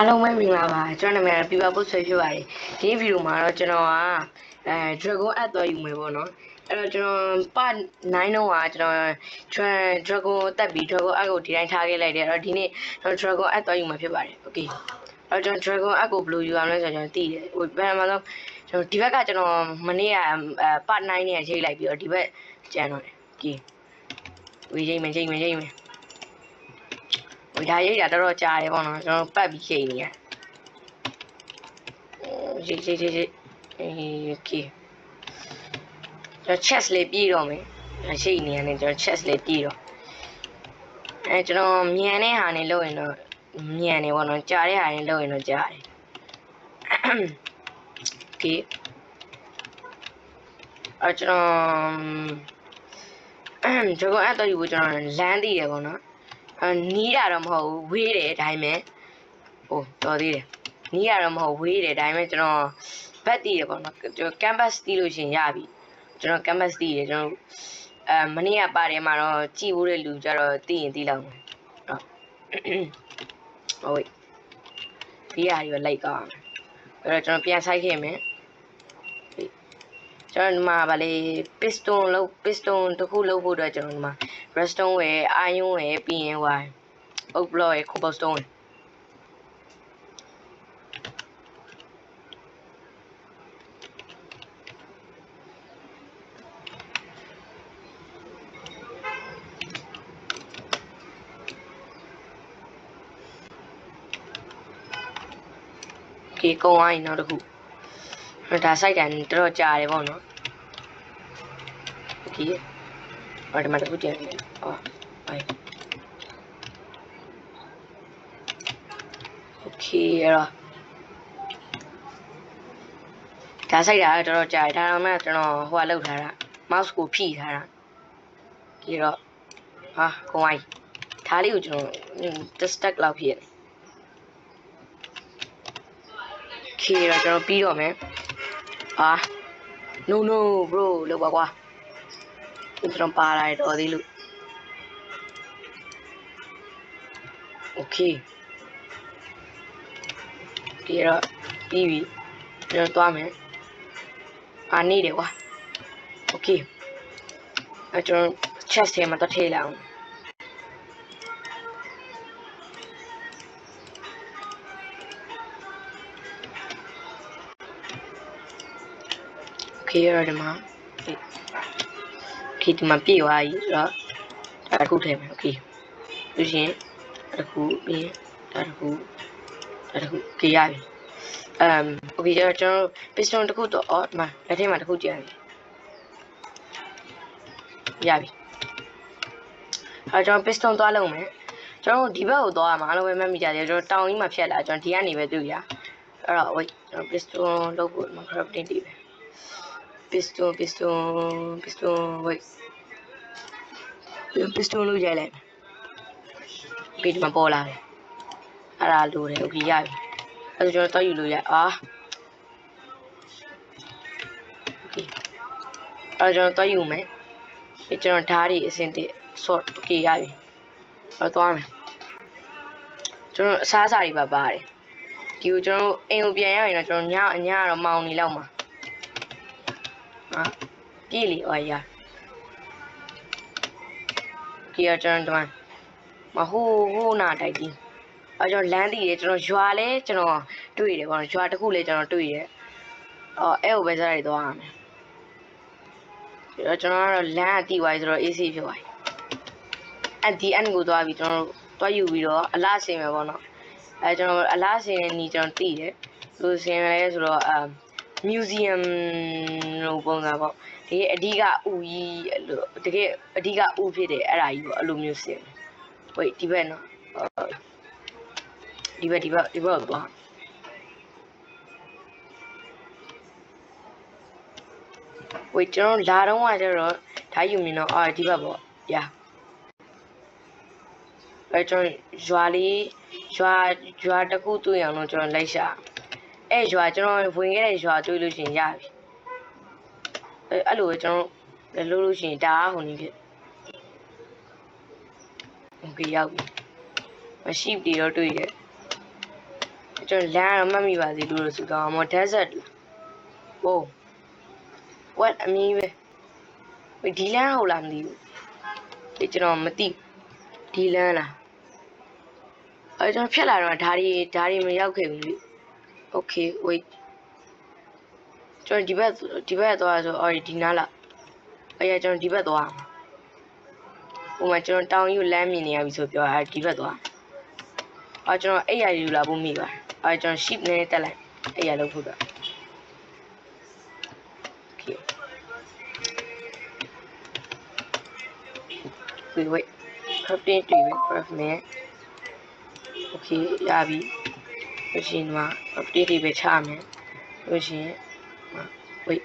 အားလုံးပဲမင်္ဂလာပါကျွန်တော်နာမည်ပြပါဖို့ဆွေးဖြစ်ပါတယ်ဒီဗီဒီယိုမှာတော့ကျွန်တော်ကDragon App တော့ယူမယ်ပေါ့နော်အဲ့တော့ကျွန်တော် part 9တော့ကကျွန်တော် Dragon တက်ပြီး Dragon App ကိုဒီတိုင်းထားခဲ့လိုက်တယ်အဲ့တော့ဒီနေ့ကျွန်တော် Dragon App တော့ယူမှာဖြစ်ပါတယ်โอเคအဲ့တော့ကျွန်တော် Dragon App ကိုဘယ်လိုယူရမလဲဆိုတော့ကျွန်တော်သိတယ်ဟိုဘယ်မှာတော့ကျွန်တော်ဒီဘက်ကကျွန်တော်မနေ့ကpart 9နဲ့ရေးလိုက်ပြီးတော့ဒီဘက်ကျန်တော့တယ်โอเคဝေးချိန်မယ်ချိန်မယ်ချိန်မယ်ဝေးဒါရိတ်တာတော်တော်ကြာတယ်ပေါ့နော်ကျွန်တော်ပတ်ပြီးချိန်နေရရိတ်โอเคကျွန်တော် chest လေးပြေးတော့မယ်ချိန်နေရတယ်ကျွန်တော် chest လေးပြေးတော့ကျွန်တော်မြန်တဲ့ဟာနဲ့လုပ်ရင်တော့မြန်နေပေါ့နော်ကြာတဲ့ဟာနဲ့လုပ်ရင်တော့ကြာတယ်โอเคကျွန်တော်အဲ့တော့ယူဖို့ကျွန်တော်လမ်းတည်တယ်ပေါ့နော်နီးတာတော့မဟုတ်ဘူးဝေးတယ်အတိုင်းပဲဟိုတော်သေးတယ်နီးရတော့မဟုတ်ဝေးတယ်အတိုင်းပဲကျွန်တော်ဘက်တည်တယ်ပေါ့နော်ကျွန်တော် canvas တည်လို့ရှင်ရပြီကျွန်တော် canvas တည်တယ်ကျွန်တော်မနေ့ကပါတယ်မှာတော့ကြည်ဖို့တဲ့လူကြတော့တည်ရင်တည်လောက်မယ်ဟုတ်ဒီဟာကြီးလိုက်ကောင်းအဲ့တော့ကျွန်တော်ပြန်ဆိုင်ခဲ့မယ်ကျွန်တော်ဒီမှာဗာလေ piston တစ်ခုလုပ်ဖို့အတွက်ကျွန်တော်ဒီမှာ redstone ဝယ် iron ဝယ်ပြီးရင် oak block ရယ် cobblestone ဒီကုန်းဝိုင်းနောက်တစ်ခုဒါစိုက်တယ်တော်တော်ကြာတယ်ပေါ့နော်โอเคဒီမှာတစ်ခုကျန်တယ်โอเคအဲ့တော့ဒါစိုက်တာတော်တော်ကြာတယ်ဒါတော့မှကျွန်တော်ဟိုကလောက်ထားတာ mouse ကိုဖိထားတာဒီတော့ဟာကုန်းဝိုင်းဒါလေးကိုကျွန်တော် stack လောက်ဖြစ်ခေတော့ကျွန်တော်ပြီးတော့မယ်no bro လောက်ပါကွာကျွန်တော်ပါလာတော့သေးလို့โอเคဒီတော့ပြီးပြီကျွန်တော်သွားမယ်နေတယ်ကွာโอเคကျွန်တော် chest ထဲမှာတော့ထည့်လိုက်အောင်ခေရဒီမှာဒီမှာပြေးသွားပြီဆိုတော့ဒါတစ်ခုထည့်မယ်โอเคလို့ရှင်တစ်ခုပြီးဒါတစ်ခုကြရပြီโอเคကျွန်တော် piston တစ်ခုတော့ဒီမှာလက်ထဲမှာတစ်ခုကျန်ပြီရပြီကျွန်တော် piston သွားလုံးမယ်ကျွန်တော်ဒီဘက်ကိုသွားရမှာအားလုံးပဲမှတ်မိကြတယ်ကျွန်တော်တောင်ကြီးမှာဖြတ်လာကျွန်တော်ဒီကနေပဲတွေ့ရအဲ့တော့ wait ကျွန်တော် piston လုပ်ဖို့ crafting တည်ပဲpiston wait piston လို့ရိုက်လိုက်ပြီးဒီမှာပေါ်လာတယ်အဲ့ဒါလိုတယ်โอเคရပြီအဲ့ဒါကျွန်တော်တော့ယူလို့ရโอเคအဲ့ကျွန်တော်တော့ယူမယ်ဒီကျွန်တော်ဓာတ်တွေအစင်တည်း sort โอเคရပြီအဲ့တော့သွားမယ်ကျွန်တော်အစားအစာတွေပါပါတယ်ဒီကိုကျွန်တော်အိမ်ကိုပြန်ရရင်တော့ကျွန်တော်ညကတော့မောင်နေလောက်မှာပြေးလေရဒီအကျွန်တော်မဟိုးနာတိုက်ကြီးကျွန်တော်လမ်းတည်တယ်ကျွန်တော်ရွာလဲကျွန်တော်တွေ့တယ်ပေါ့နော်ရွာတစ်ခုလဲကျွန်တော်တွေ့တယ်အဲ့ကိုပဲစားရသွားရမယ်ကျွန်တော်ကတော့လမ်းအတီးသွားဆိုတော့ AC ဖြစ်သွားပြီအဲ့ဒီအန်ကိုသွားပြီကျွန်တော်တွားယူပြီးတော့အလားစင်ပဲပေါ့နော်ကျွန်တော်အလားစင်နဲ့ညီကျွန်တော်တည်တယ်လို့စင်လဲဆိုတော့museum လို့ပုံစံပေါ့ဒီအဓိကဥကြီးလို့တကယ်အဓိကဥဖြစ်တယ်အဲ့ဒါကြီးပေါ့အဲ့လိုမျိုးစင်ဝေးဒီဘက်နော်ဒီဘက်သွားဝေးကျွန်တော်လာတော့ကကျတော့ဓာတ်ယူမြင်တော့ဒီဘက်ပေါ့ကျွန်တော်ရွာတစ်ခုတွေ့အောင်တော့ကျွန်တော်လိုက်ရှာအဲ့ရွာကျွန်တော်ဝင်ခဲ့တဲ့ရွာတွေ့လို့ရှိရင်ရပြီအဲ့လိုပဲကျွန်တော်လှုပ်လို့ရှိရင်ဒါဟိုနေဖြစ်โอเคရောက်ပြီမရှိပြီတော့တွေ့တယ် ကျွန်တော်လမ်းတော့မှတ်မိပါသေးလို့ဆိုတော့မော် desert ဟို what အမီးပဲဒီလမ်းဟုတ်လားမသိဘူးဒီကျွန်တော်မသိဒီလမ်းလားကျွန်တော်ဖြတ်လာတော့ဓာရီမရောက်ခဲ့ဘူးလေ okay wait ကျွန်တော်ဒီဘက်သွားဆိုအော်ဒီနားလားကျွန်တော်ဒီဘက်သွားဟိုမှာကျွန်တော်တောင်ယူလမ်းမြင်နေရပြီဆိုပြောဒီဘက်သွားကျွန်တော်အဲ့ရယူလာဖို့မိပါကျွန်တော် ship နဲ့တက်လိုက်အဲ့ရလောက်ဖို့တော့ okay wait crafting တွေ့ပြီ craft နဲ့ okay ရပြီလို့ရှိရင်မှာ update တွေပဲချမယ်လို့ရှိရင် wait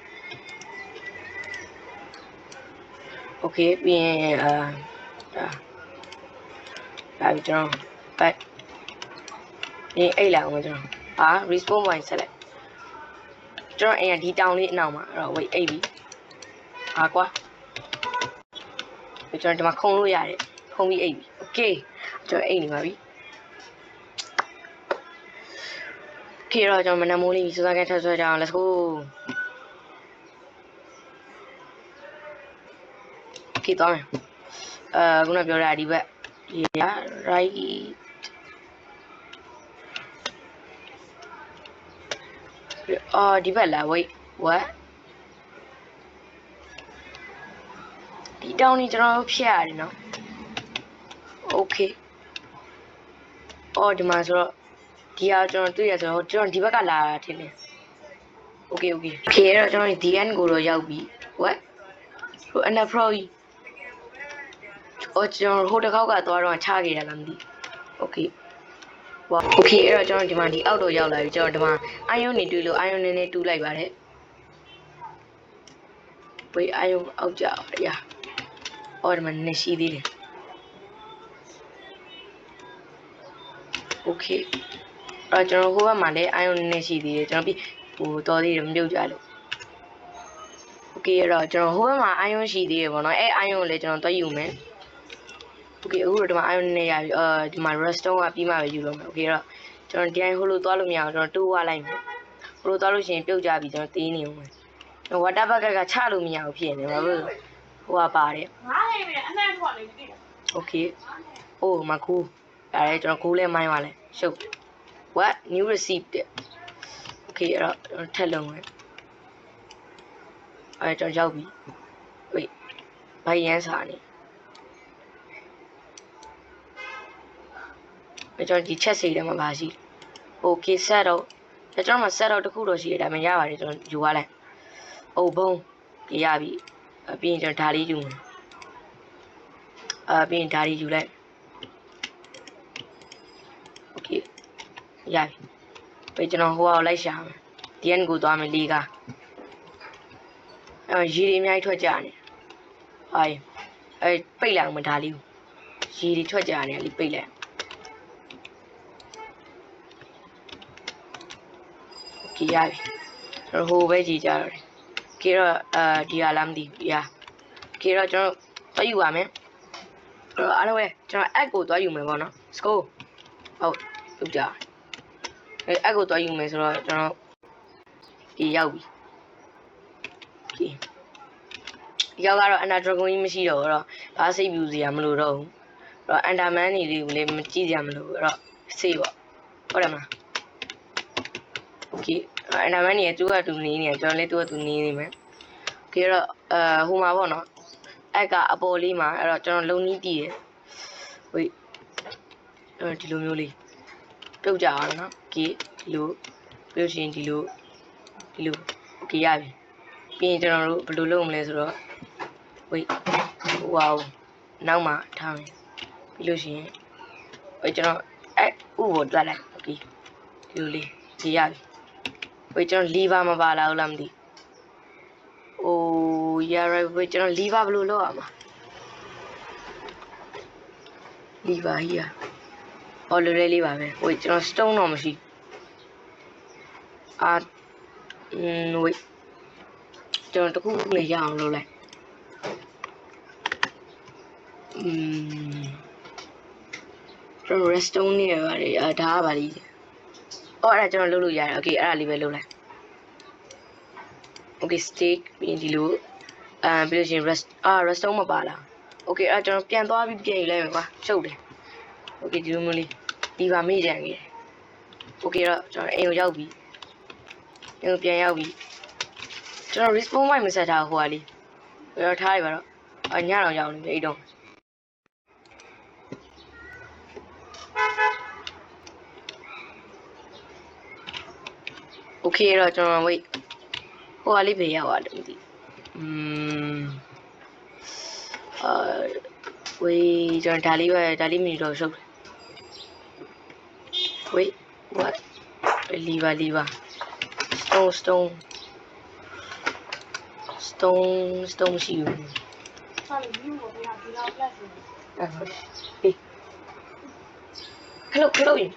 okay ပြီးရင်ဒါပြီကျွန်တော် back ဒီအိတ်လာအောင်ကျွန်တော်respawn point ဆက်လိုက်ကျွန်တော်ဒီတောင်လေးအနောက်မှာအဲ့တော့ wait အိတ်ပြီကွာကျွန်တော်ဒီမှာခုံလို့ရတယ်ခုံပြီးအိတ်ပြီ okay ကျွန်တော်အိတ်နေပါပြီ okay တော့ကျွန်တော်မနက်မိုးလေးစစကန်ထပ်ဆွဲကြအောင် let's go okay သွားမယ်ခုနပြောတာဒီဘက်right ဒီဘက်လား wait what ဒီတောင်းนี่ကျွန်တော်ဖြတ်ရတယ်နော် okay ဒီမှာဆိုတော့ဒီဟာကျွန်တော်တွေ့ရဆိုတော့ကျွန်တော်ဒီဘက်ကလာတာထင်တယ် okay ဖြေတော့ကျွန်တော်ဒီ end ကိုတော့ရောက်ပြီ what ဟို anapro ကျွန်တော်ဟိုတစ်ခေါက်ကသွားတော့ချခဲ့ရလားမသိ okay wow okay အဲ့တော့ကျွန်တော်ဒီမှာဒီအောက်တော့ရောက်လာပြီကျွန်တော်ဒီမှာ iron နေတွေ့လို့ iron နေတူးလိုက်ပါတယ်ဝေး iron အောက်ကြရဒီမှာနေရှိသေးတယ် okay ကျွန်တော်ဟိုဘက်မှာလည်း iron နေရှိသေးတယ်ကျွန်တော်ပြီးဟိုတော်သေးတယ်မပြုတ်ကြလို့ okay အဲ့တော့ကျွန်တော်ဟိုဘက်မှာ iron ရှိသေးတယ်ပေါ့နော်iron ကိုလည်းကျွန်တော်တွက်ယူမယ် okay အခုတော့ဒီမှာ iron နေရပြီဒီမှာ redstone ကပြီးမှပဲယူလို့မယ် okay အဲ့တော့ကျွန်တော်ဒီဟိုလိုသွားလို့မရအောင်ကျွန်တော်တိုးဝလိုက်မယ်ဟိုလိုသွားလို့ရှိရင်ပြုတ်ကြပြီကျွန်တော်သေးနေအောင်မယ် water bucket ကချလို့မရဘူးဖြစ်နေဘာလို့ဟိုကပါတယ်အမှန်တော့လေမသိဘူး okay မကူဒါလည်းကျွန်တော်ကူးလဲမိုင်းပါလဲရှုပ် what new receipt okay အဲ့တော့ထက်လုံးမယ်ကျွန်တော်ရောက်ပြီ wait ဘာရန်စာနေကျွန်တော်ဒီချက်စီထဲမှာပါရှိ okay set တော့ကျွန်တော်မှာ set တော့တခုတော့ရှိတယ်ဒါမှရပါတယ်ကျွန်တော်ယူသွားလိုက်ဘုံရပြီပြီးရင်ကျွန်တော်ဓာလေးယူမယ်ပြီးရင်ဓာလေးယူလိုက် okay ရပြီပြီးကျွန်တော်ဟိုအောင်လိုက်ရှာမယ်ဒီ end ကိုသွားမယ်လေးကရေတွေအများကြီးထွက်ကြနေပိတ်လိုက်အောင်ဓာလေးကိုရေတွေထွက်ကြနေလေပိတ်လိုက်okay ရပြီကျွန်တော်ဟိုပဲကြည့်ကြတော့ကေတော့ဒီဟာလားမသိဘူးကေတော့ကျွန်တော်သွားယူပါမယ်အားလုံးပဲကျွန်တော် app ကိုသွားယူမယ်ပေါ့နော် sco ဟုတ်ပြုတ်ကြapp ကိုသွားယူမယ်ဆိုတော့ကျွန်တော်ဒီရောက်ပြီ okay ရောက်ကတော့ Ender Dragon ကြီးမရှိတော့ဘူးတော့ဘာစိတ်ပြူစရာမလိုတော့ဘူးအဲ့တော့ Enderman နေလေးကိုလည်းမကြည့်စရာမလိုဘူးအဲ့တော့စေးပေါ့ဟုတ်တယ်မလား okay Enderman နေသူကသူနေနေကျွန်တော်လည်းသူကသူနေနေမယ် okay တော့ဟိုမှာပေါ့နော်အဲ့ကအပေါ်လေးမှာအဲ့တော့ကျွန်တော်လုံနီးတည်တယ်ဝေးဒီလိုမျိုးလေးပြုတ်ကြအောင်နော် okay ဒီလိုပြုတ်ရှင်ဒီလို okay ရပြီပြီးရင်ကျွန်တော်တို့ဘယ်လိုလုပ်မလဲဆိုတော့ wait wow နောက်မှာထားမယ်ပြီးလို့ရှိရင်ကျွန်တော်ဥကိုတွက်လိုက် okay ဒီလိုလေးကြည့်ရပြီကျွန်တော် lever မပါလာဘူးလားမသိရရကျွန်တော် lever ဘယ်လိုလုပ်ရမှာ lever ကြီးလွယ်လွယ်လေးပါပဲကျွန်တော် stone တော့မရှိwait ကျွန်တော်တခုခုလေးရအောင်လုပ်လိုက်ကျွန်တော် redstone နေရတယ်ဒါကပါလိ အော်အဲ့ဒါကျွန်တော်လုပ်လို့ရတယ်โอเคအဲ့ဒါလေးပဲလုပ်လိုက်โอเค steak ပြီးဒီလိုပြီးလို့ရှိရင် restone မပါလားโอเคအဲ့ဒါကျွန်တော်ပြန်သွားပြီးပြန်ယူလိုက်မယ်ကွာရှုပ်တယ်โอเคဒီလိုမျိုးလေးဒီပါမေ့ကြံကြီးโอเคတော့ကျွန်တော်အိမ်ကိုရောက်ပြီအိမ်ကိုပြန်ရောက်ပြီကျွန်တော် respawn point မဆက်ထားဟိုဟာလေးတော့ထားရပါတော့ညတော့ရောက်နေပြီအဲ့တော့โอเคတော့ကျွန်တော် wait ဟိုဟာလေးပဲရောက်သွားတယ်မသိဝေးကျွန်တော်ဒါလေးမြည်တော့ရှုပ်တယ် wait what lever stone ရှိဘူးဟာဒီလိုပဲဒီလောက်လက်ဆိုဟေးခလုတ်ရင်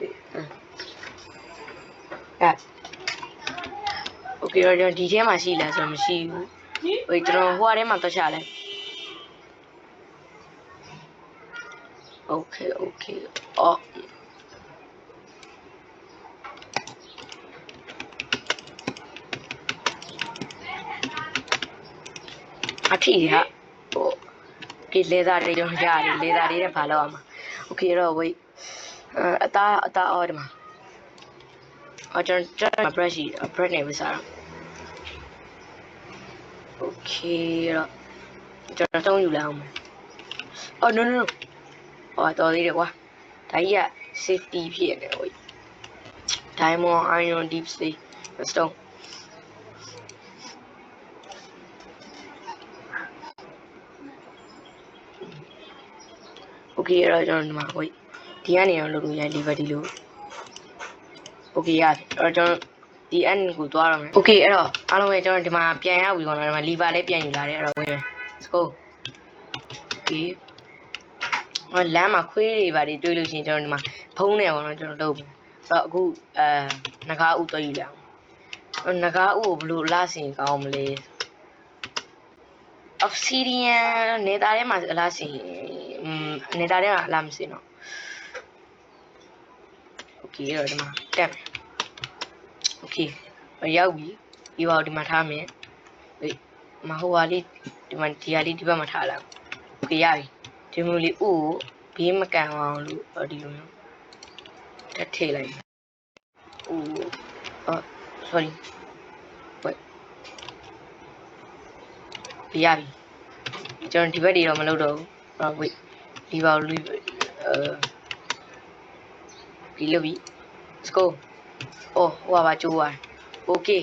โอเคတော့ကျွန်တော်ဒီထဲမှာရှိလားဆိုတော့မရှိဘူးဟိုကျွန်တော်ဟိုဟာထဲမှာတော့ချလိုက်โอเคအော်အထီးဟာဟိုဒီလေသာတွေတော့ရတယ်လေသာတွေနဲ့ဘာလုပ်အောင်โอเคတော့ wait အသားအော်ဒီမှာကျွန်တော် brush ရှိ brush နဲ့ပဲစားတော့โอเคတော့ကျွန်တော်သုံးယူလိုက်အောင်အော် no တော်သေးတယ်ကွာဒါကြီးက safety ဖြစ်နေတယ် wait diamond iron deep sea stoneโอเคအဲ့တော့ကျွန်တော်ဒီမှာ wait ဒီကနေအောင်လုပ်လို့ရ lever ဒီလိုโอเคရတယ်အဲ့တော့ကျွန်တော်ဒီ end ကိုသွားရမယ်โอเคအဲ့တော့အားလုံးပဲကျွန်တော်ဒီမှာပြန်ရပြီကောနော်ဒီမှာ lever လေးပြန်ယူလာတယ်အဲ့တော့ဝင်မယ် let's go โอเคလမ်းမှာခွေးတွေပါတွေတွေ့လို့ရှိရင်ကျွန်တော်ဒီမှာဖုံးနေအောင်တော့ကျွန်တော်လုပ်ပြီအဲ့တော့အခုငကားဥတွေ့ယူလိုက်အောင်ငကားဥကိုဘလို့လာစင်ကောင်းမလဲ obsidian နေတာထဲမှာလာစင်နေတာထဲမှာလာမစင်တော့โอเคအဲ့တော့ဒီမှာတက်မယ်โอเคရောက်ပြီဒီပါဒီမှာထားမယ်ဟေးမဟိုဟာလေးဒီမှာဒီဟာလေးဒီဘက်မှာထားလိုက်โอเคရပြီဒီမျိုးလေးဥကိုဘေးမကန်အောင်လို့ဒီလိုမျိုးတက်ထည့်လိုက်ဥsorry wait ရပြီကျွန်တော်ဒီဘက်တွေတော့မလုပ်တော့ဘူး wait ဒီပါလူဒီလိုပြီ let's go ဟိုပါကျိုးသွား okay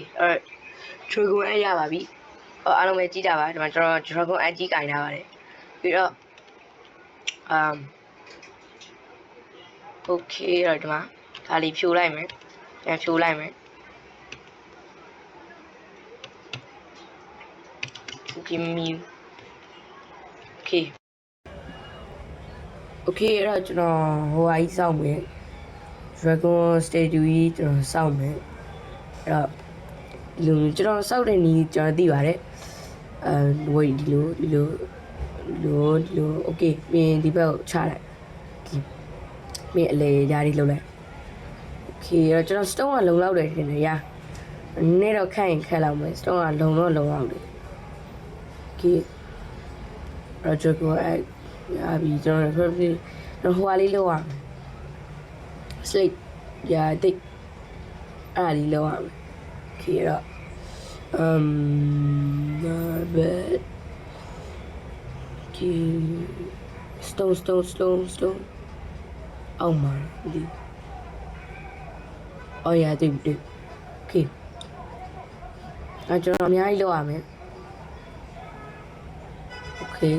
dragon အရပါပြီအားလုံးပဲကြည့်တာပါဒီမှာကျွန်တော် dragon အကြီးကင်ထားပါတယ်ပြီးတော့okay အဲ့ဒီမှာဒါလေးဖြိုလိုက်မယ်ပြန်ဖြိုလိုက်မယ် give me okay အဲ့တော့ကျွန်တော်ဟိုဟာကြီးစောင့်မယ် dragon statue ကြီးကျွန်တော်စောင့်မယ်အဲ့တော့ဒီလိုကျွန်တော်စောင့်တဲ့နည်းကျွန်တော်သိပါတယ်wait ဒီလို okay ပြင်ဒီဘက်ကိုချလိုက်မင်းအလေဓာတ်လေးလုပ်လိုက် okay အဲ့တော့ကျွန်တော် stone ကလုံလောက်တယ်ထင်တယ်ရနည်းတော့ခက်ရင်ခက်လောက်မယ် stone ကလုံတော့လုံအောင်တယ် okay အဲ့တော့ကိုအဲ့ရပြီကျွန်တော် probably တော့ဟိုလေးလောက်အောင် slate ရတိတ်အဲ့ဒီလောက်အောင် okay အဲ့တော့but stone oh my oh yeah 对 okay ကျွန်တော်အများကြီးလောက်ရမယ် okay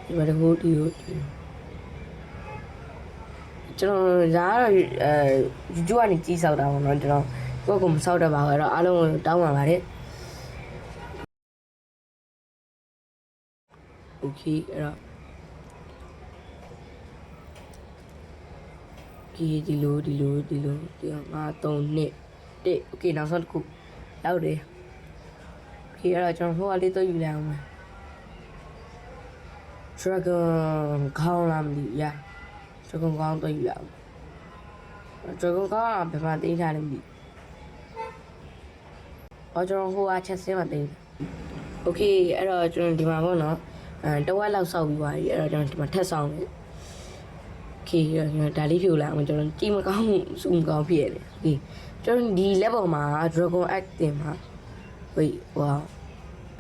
ဒီမှာတော့ဒီကျွန်တော်ဒါကတော့YouTube ကနေကြီးစောက်တာပေါ့နော်ကျွန်တော်ကိုယ့်ကိုမစောက်တတ်ပါဘူးအဲ့တော့အားလုံးကိုတောင်းပါပါတယ် okay အဲ့တော့ဒီလိုငါ3နှစ်1 okay နောက်ဆုံးတစ်ခုလောက်တယ် okay အဲ့တော့ကျွန်တော်ဟိုအလေးတော့ယူလိုက်အောင်မယ် dragon ခေါင်းလာမလို့ရ dragon ခေါင်းတော့ယူလိုက်အောင် dragon ကဘယ်မှာတင်းထားလဲမသိကျွန်တော်ဟိုအချက်စင်းမှာတင်းโอเคအဲ့တော့ကျွန်တော်ဒီမှာပေါ့နော်တဝက်လောက်စောက်ပြီးသွားပြီအဲ့တော့ကျွန်တော်ဒီမှာထက်ဆောင်တယ်โอเคဒါလေးဖြိုလိုက်အောင်ကျွန်တော်ကြည့်မကောင်းစူမကောင်းဖြစ်ရတယ်โอเคကျွန်တော်ဒီ level မှာ dragon act တင်မှာဟို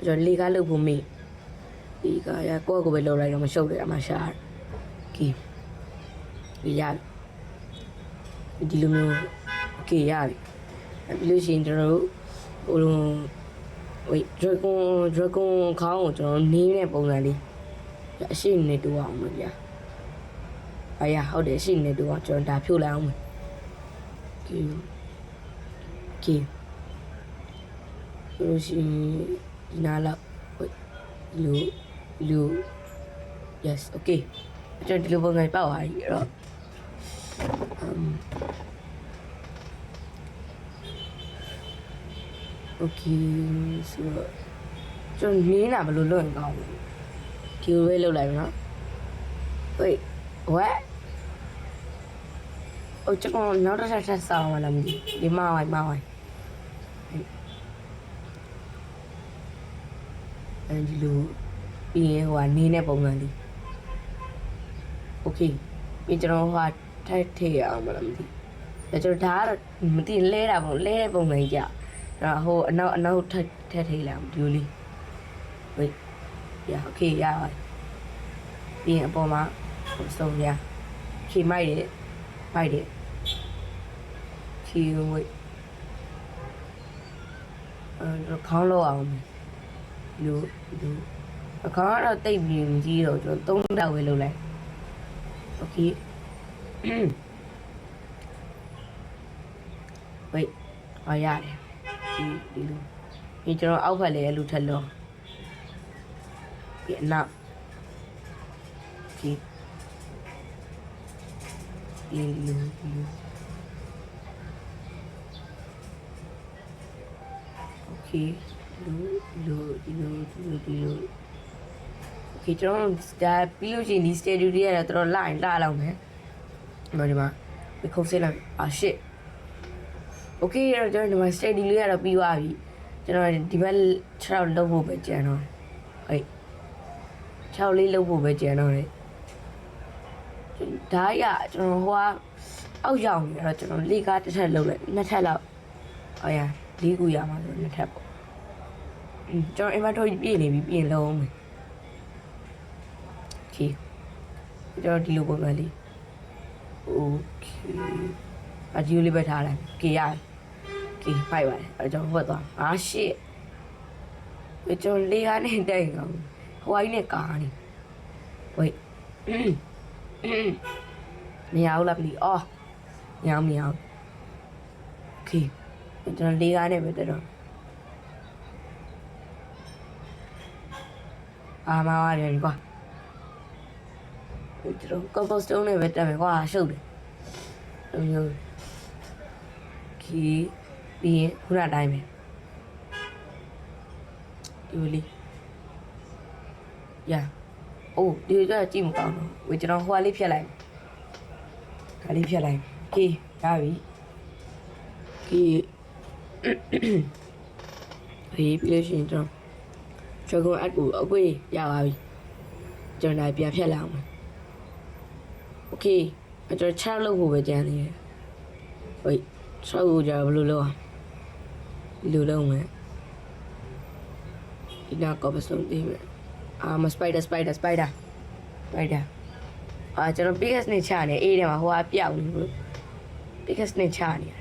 ကျွန်တော်လေကားလုပ်ဖို့မေ့ဒီကရကိုယ့်ကိုပဲလုပ်လိုက်တော့မရှုပ်တယ်အမှရှာတယ်โอเคဒီရဒီလိုမျိုးโอเคရပြီပြီးလို့ရှိရင်ကျွန်တော်တို့ဟိုdragon ခေါင်းကိုကျွန်တော်နင်းတဲ့ပုံစံလေးအရှိနေတူအောင်မဗျာအားရဟုတ်တယ်အရှိနေတူအောင်ကျွန်တော်ဒါဖြုတ်လိုက်အောင်မယ်ကဲလို့ရှိရင်ဒီနားလောက်လူ yes okay ကျွန်တော်ဒီလိုပုံစံပေါက်သွားပြီအဲ့တော့okay so ကျွန်တော်နင်းတာဘယ်လိုလုပ်ရင်ကောင်းလဲဒီလိုပဲလုပ်လိုက်မယ်နော် wait what ကျွန်တော်နောက်တစ်ချက်ဆောင်းလာလားမသိဒီမှာဝိုင်းအဲဒီလိုပြီးရင်ဟိုကနေနဲ့ပုံစံလေးโอเคပြီးကျွန်တော်ဟိုထပ်ထည့်ရအောင်မလားမသိဒါကျွန်တော်ဒါကတော့မသိလဲတာပေါ့လဲတဲ့ပုံစံကြီးကြအဲ့ဟိုအနောက်ထပ်ထည့်လိုက်အောင်ဒီလိုလေး wait yeah okay ရပါပြီးရင်အပေါ်မှာဆုံးရခီမိုက်တယ်ခီဝိတ်ခေါင်းလောက်အောင်လူခေါင်းကတော့တိတ်ပြီးမကြီးတော့ကျွန်တော်3တောက်ပဲလုပ်လိုက်โอเคဝိတ်ရတယ်ဒီလိုဒီကျွန်တော်အောက်ဖက်လေးအလူထက်လုံးပြီးနောက်ဒီလူโอเคလူโอเคကျွန်တော်ဒါပြီးလို့ရှိရင်ဒီ studio တွေကတော့တော်တော်လာလောက်မယ်ဒီမှာခုတ်စလိုက်shit โอเคကျွန်တော်ဒီမှာ studio လေးကတော့ပြီးသွားပြီကျွန်တော်ဒီဘက်6လောက်ဖို့ပဲကြံတော့ဟဲ့6လေးလောက်ဖို့ပဲကြံတော့တယ်ဒါရကျွန်တော်ဟိုအောက်ရောက်နေတော့ကျွန်တော်လေးကားတစ်ထပ်လောက်လိုက်နှစ်ထပ်လောက်အော်ရလေးခုရမှာဆိုနှစ်ထပ်ပေါ့ကျွန်တော် inventory ပြည့်နေပြီပြင်လုံးမယ်โอเคကျွန်တော်ဒီလိုပုံစံလေးโอเคအဒီလေးပဲထားလိုက်โอเคရโอเคဖိုက်ပါတယ်အဲ့ကျွန်တော်ဟောသွားshit ကျွန်တော်လေးကားနဲ့တိုက်ကောင်ဟိုင်းနဲ့ကားနေ wait မရဘူးလားပလီအော်မရဘူးโอเคကျွန်တော်လေးကားနဲ့ပဲတက်တော့မာရတယ်ကွာကျွန်တော် cobblestone နဲ့ပဲတက်မယ်ကွာရှုပ်တယ်မျိုးခီးပြီးရင်ခုနတိုင်းပဲဒီလေးရအိုးဒီကကြည့်မကောင်းတော့ဝေကျွန်တော်ဟိုလေးဖြတ်လိုက်ဒါလေးဖြတ်လိုက်ကီးရပြီကီးပြီးလို့ရှိရင်ကျွန်တော်dragon act ကိုအကွေးရပါပြီကျွန်တော်ပြန်ဖြတ်လိုက်အောင်โอเคကျွန်တော်ချလောက်ဖို့ပဲကြံနေတယ်ဟိုဆောက်ကိုကြဘယ်လိုလုပ်အောင်ဒီလိုလုပ်မယ်ဒီနာကောပဆုံးသေးမယ်မစပိုက်ဒါကျွန်တော် biggest နဲ့ချနေအေးတယ်မှာဟိုကပြောက်နေဘူး biggest နဲ့ချနေရတယ်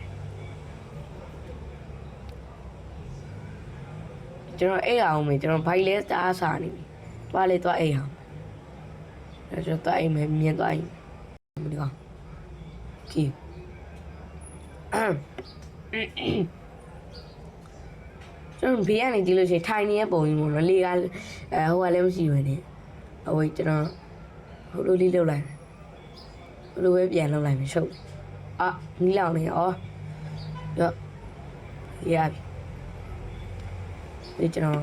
ကျွန်တော်အိတ်အောင်မယ်ကျွန်တော်ဘိုက်လဲစားစားနေပြီသွားလေသွားအိတ်အောင်ကျွန်တော်သွားအိတ်မယ်မြင်သွားအိတ်ဒီကောင်ကီကျွန်တော်ဘေးကနေဒီလိုရှိထိုင်နေတဲ့ပုံကြီးမို့လို့လေကဟိုကလည်းမရှိဘူးနေဟိုကျွန်တော်ဟိုလိုလေးလှုပ်လိုက်ဟိုလိုပဲပြန်လှုပ်လိုက်မယ်ရှုပ်နီးလောင်နေရောရပြီဒီကျွန်တော်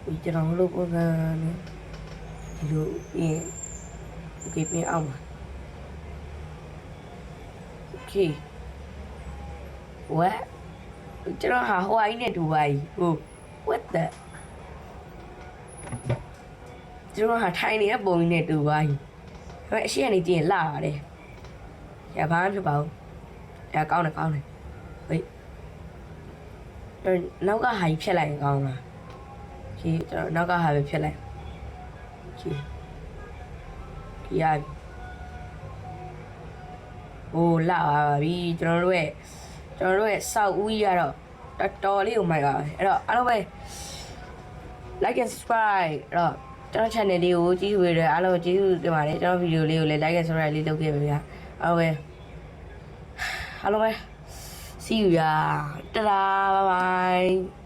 ဒီကျွန်တော်လို့ပုံစံနဲ့ဒီလိုပြီး Okay ပြင်အောင်ပါ Okay what ကျွန်တော်ဟာဟိုအိုင်းနဲ့တူပါကြီးဟို what the ကျွန်တော်ဟာထိုင်နေတဲ့ပုံကြီးနဲ့တူပါကြီးဒါပေမဲ့အရှိကနေကြည့်ရင်လှပါတယ်ရဘာမှဖြစ်ပါဘူးရကောင်းတယ်ကောင်းတယ်ဟေးနောက်ကဟာကြီးဖြတ်လိုက်ရင်ကောင်းလားဒီကျွန်တော်နောက်ကဟာပဲဖြတ်လိုက်ဒီရပြီโอ้လှပါပြီကျွန်တော်တို့ရဲ့စောက်ဦးကြီးကတော့တော်လေးကိုမိုက်ပါပဲအဲ့တော့အားလုံးပဲ like and subscribe အဲ့တော့ကျွန်တော် channel လေးကိုကြည့်ရတဲ့အားလုံးကျေးဇူးတင်ပါတယ်ကျွန်တော်ဗီဒီယိုလေးကိုလည်း like and subscribe လေးလုပ်ခဲ့ပါဗျာအားလုံးပဲ see you ရာတာတာ bye bye